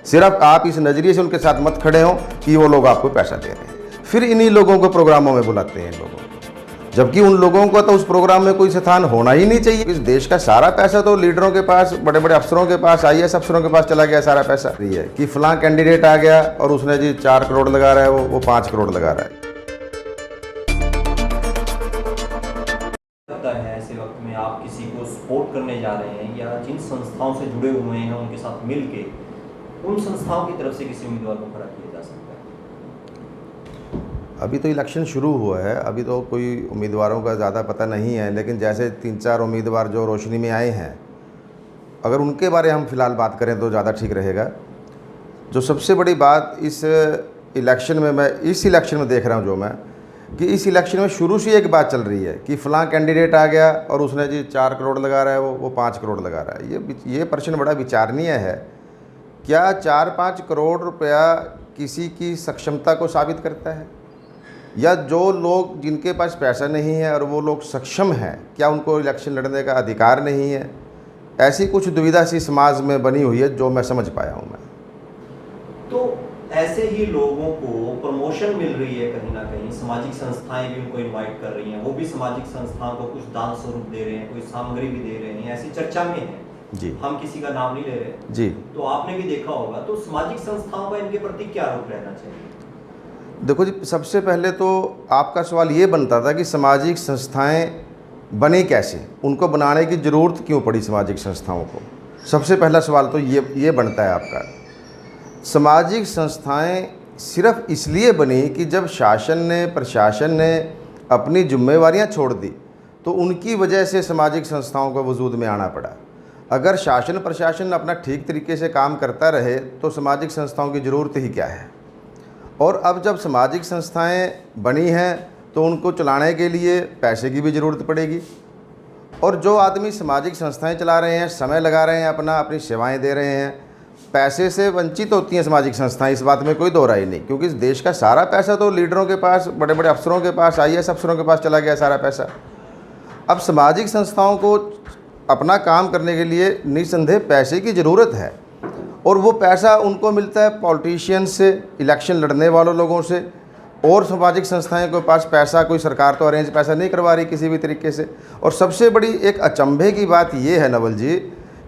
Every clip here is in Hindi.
सिर्फ आप इस नज़रिए से उनके साथ मत खड़े हों कि वो लोग आपको पैसा दे रहे हैं, फिर इन्हीं लोगों को प्रोग्रामों में बुलाते हैं इन लोगों को, जबकि उन लोगों को तो उस प्रोग्राम में कोई स्थान होना ही नहीं चाहिए। इस देश का सारा पैसा तो लीडरों के पास, बड़े बड़े अफसरों के पास, IAS अफसरों के पास चला गया सारा पैसा। ये है कि फलां कैंडिडेट आ गया और उसने जी 4 करोड़ लगा रहा है, वो 5 करोड़ लगा रहा है। है ऐसे वक्त में आप किसी को सपोर्ट करने जा रहे हैं या जिन संस्थाओं से जुड़े हुए हैं उनके साथ मिलके उन संस्थाओं की तरफ से किसी उम्मीदवार को खड़ा किया जा सकता है? अभी तो इलेक्शन शुरू हुआ है, अभी तो कोई उम्मीदवारों का ज़्यादा पता नहीं है, लेकिन जैसे 3-4 उम्मीदवार जो रोशनी में आए हैं, अगर उनके बारे हम फ़िलहाल बात करें तो ज़्यादा ठीक रहेगा। जो सबसे बड़ी बात इस इलेक्शन में देख रहा हूँ जो मैं, कि इस इलेक्शन में शुरू से एक बात चल रही है कि फ़लाँ कैंडिडेट आ गया और उसने जी 4 करोड़ लगा रहा है, वो 5 करोड़ लगा रहा है। ये प्रश्न बड़ा विचारणीय है। क्या 4-5 करोड़ रुपया किसी की सक्षमता को साबित करता है? या जो लोग जिनके पास पैसा नहीं है और वो लोग सक्षम हैं, क्या उनको इलेक्शन लड़ने का अधिकार नहीं है? ऐसी कुछ दुविधा सी समाज में बनी हुई है जो मैं समझ पाया हूँ मैं। तो ऐसे ही लोगों को प्रमोशन मिल रही है कहीं ना कहीं, सामाजिक संस्थाएं भी उनको इनवाइट कर रही हैं, वो भी सामाजिक संस्थाओं को कुछ दान स्वरूप दे रहे हैं, कोई सामग्री भी दे रहे हैं, ऐसी चर्चा में है जी। हम किसी का नाम नहीं ले रहे जी। तो आपने भी देखा होगा, तो सामाजिक संस्थाओं का इनके प्रति क्या रुख रहना चाहिए? देखो जी, सबसे पहले तो आपका सवाल ये बनता था कि सामाजिक संस्थाएं बने कैसे, उनको बनाने की ज़रूरत क्यों पड़ी सामाजिक संस्थाओं को। सबसे पहला सवाल तो ये बनता है आपका। सामाजिक संस्थाएं सिर्फ इसलिए बनी कि जब प्रशासन ने अपनी जिम्मेवारियां छोड़ दी तो उनकी वजह से सामाजिक संस्थाओं को वजूद में आना पड़ा। अगर शासन प्रशासन अपना ठीक तरीके से काम करता रहे तो सामाजिक संस्थाओं की ज़रूरत ही क्या है। और अब जब सामाजिक संस्थाएं बनी हैं तो उनको चलाने के लिए पैसे की भी ज़रूरत पड़ेगी, और जो आदमी सामाजिक संस्थाएं चला रहे हैं, समय लगा रहे हैं, अपनी सेवाएं दे रहे हैं, पैसे से वंचित होती हैं सामाजिक संस्थाएं, इस बात में कोई दो राय नहीं, क्योंकि इस देश का सारा पैसा तो लीडरों के पास, बड़े बड़े अफसरों के पास, IAS अफसरों के पास चला गया सारा पैसा। अब सामाजिक संस्थाओं को अपना काम करने के लिए निस्संदेह पैसे की ज़रूरत है, और वो पैसा उनको मिलता है पॉलिटिशियन से, इलेक्शन लड़ने वालों लोगों से, और सामाजिक संस्थाएं के पास पैसा कोई सरकार तो अरेंज पैसा नहीं करवा रही किसी भी तरीके से। और सबसे बड़ी एक अचंभे की बात ये है नवल जी,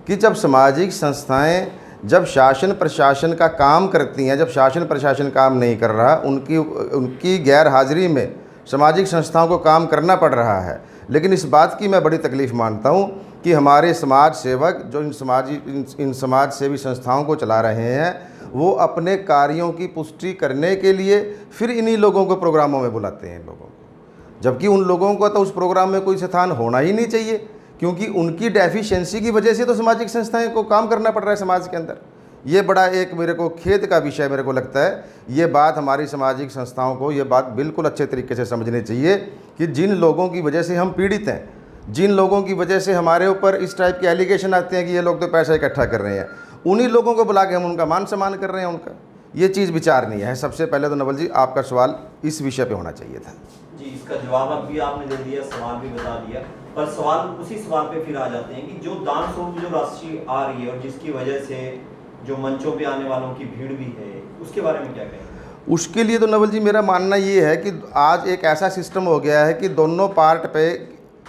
कि जब सामाजिक संस्थाएं जब शासन प्रशासन का काम करती हैं, जब शासन प्रशासन काम नहीं कर रहा, उनकी गैर हाजिरी में सामाजिक संस्थाओं को काम करना पड़ रहा है। लेकिन इस बात की मैं बड़ी तकलीफ़ मानता हूँ कि हमारे समाज सेवक जो इन समाज सेवी संस्थाओं को चला रहे हैं, वो अपने कार्यों की पुष्टि करने के लिए फिर इन्हीं लोगों को प्रोग्रामों में बुलाते हैं इन लोगों को, जबकि उन लोगों को तो उस प्रोग्राम में कोई स्थान होना ही नहीं चाहिए, क्योंकि उनकी डेफिशिएंसी की वजह से तो सामाजिक संस्थाएं को काम करना पड़ रहा है समाज के अंदर। ये बड़ा एक मेरे को खेद का विषय मेरे को लगता है। ये बात हमारी सामाजिक संस्थाओं को ये बात बिल्कुल अच्छे तरीके से समझनी चाहिए कि जिन लोगों की वजह से हम पीड़ित हैं, जिन लोगों की वजह से हमारे ऊपर इस टाइप के एलिगेशन आते हैं कि ये लोग तो पैसा इकट्ठा कर रहे हैं, उन्हीं लोगों को बुला के हम उनका मान सम्मान कर रहे हैं उनका। ये चीज़ विचारणीय है। सबसे पहले तो नवल जी आपका सवाल इस विषय पे होना चाहिए था। जी, इसका जवाब अब भी आपने दे दिया, सवाल भी बता दिया, पर उसी सवाल पे फिर आ जाते हैं कि जो दान स्वरूप जो राशि आ रही है और जिसकी वजह से जो मंचों पे आने वालों की भीड़ भी है, उसके बारे में क्या कहेंगे? उसके लिए तो नवल जी मेरा मानना ये है कि आज एक ऐसा सिस्टम हो गया है कि दोनों पार्ट पे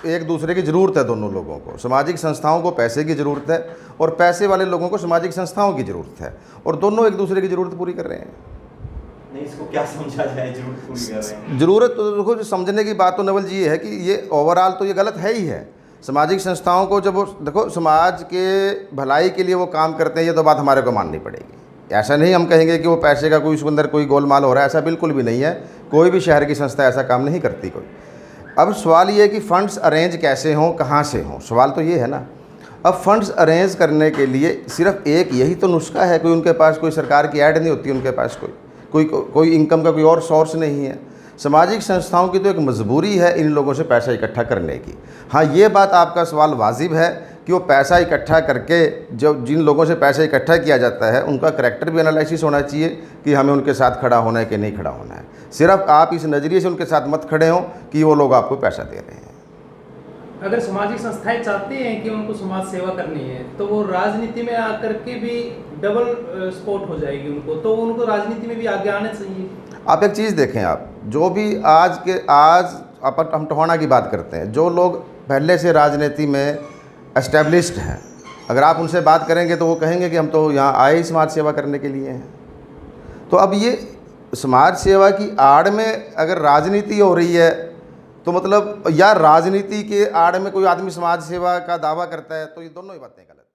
एक दूसरे की ज़रूरत है। दोनों लोगों को, सामाजिक संस्थाओं को पैसे की ज़रूरत है और पैसे वाले लोगों को सामाजिक संस्थाओं की ज़रूरत है, और दोनों एक दूसरे की ज़रूरत पूरी कर रहे हैं। नहीं, इसको क्या समझा जाए जरूरत पूरी कर रहे हैं? ज़रूरत तो देखो, जो समझने की बात तो नवल जी ये है कि ये ओवरऑल तो ये गलत है ही है। सामाजिक संस्थाओं को जब वो देखो समाज के भलाई के लिए वो काम करते हैं, ये तो बात हमारे को माननी पड़ेगी। ऐसा नहीं हम कहेंगे कि वो पैसे का कोई उसके अंदर कोई गोलमाल हो रहा है, ऐसा बिल्कुल भी नहीं है। कोई भी शहर की संस्था ऐसा काम नहीं करती कोई। अब सवाल ये है कि फ़ंड्स अरेंज कैसे हों, कहाँ से हों, सवाल तो ये है ना। अब फंड्स अरेंज करने के लिए सिर्फ एक यही तो नुस्खा है, कोई उनके पास कोई सरकार की ऐड नहीं होती, उनके पास कोई इनकम का कोई और सोर्स नहीं है। सामाजिक संस्थाओं की तो एक मजबूरी है इन लोगों से पैसा इकट्ठा करने की। हाँ, ये बात आपका सवाल वाजिब है कि वो पैसा इकट्ठा करके जो जिन लोगों से पैसा इकट्ठा किया जाता है उनका करैक्टर भी एनालिसिस होना चाहिए कि हमें उनके साथ खड़ा होना है कि नहीं खड़ा होना है। सिर्फ आप इस नज़रिए से उनके साथ मत खड़े हों कि वो लोग आपको पैसा दे रहे हैं। अगर सामाजिक संस्थाएं चाहती हैं कि उनको समाज सेवा करनी है तो वो राजनीति में आकर के भी डबल स्पॉट हो जाएगी उनको, तो उनको राजनीति में भी आगे आना चाहिए। आप एक चीज़ देखें, आप जो भी आज अपन हम टोहाना की बात करते हैं, जो लोग पहले से राजनीति में एस्टेब्लिश्ड हैं, अगर आप उनसे बात करेंगे तो वो कहेंगे कि हम तो यहाँ आए ही समाज सेवा करने के लिए हैं। तो अब ये समाज सेवा की आड़ में अगर राजनीति हो रही है तो मतलब, या राजनीति के आड़ में कोई आदमी समाज सेवा का दावा करता है, तो ये दोनों ही बातें गलत हैं।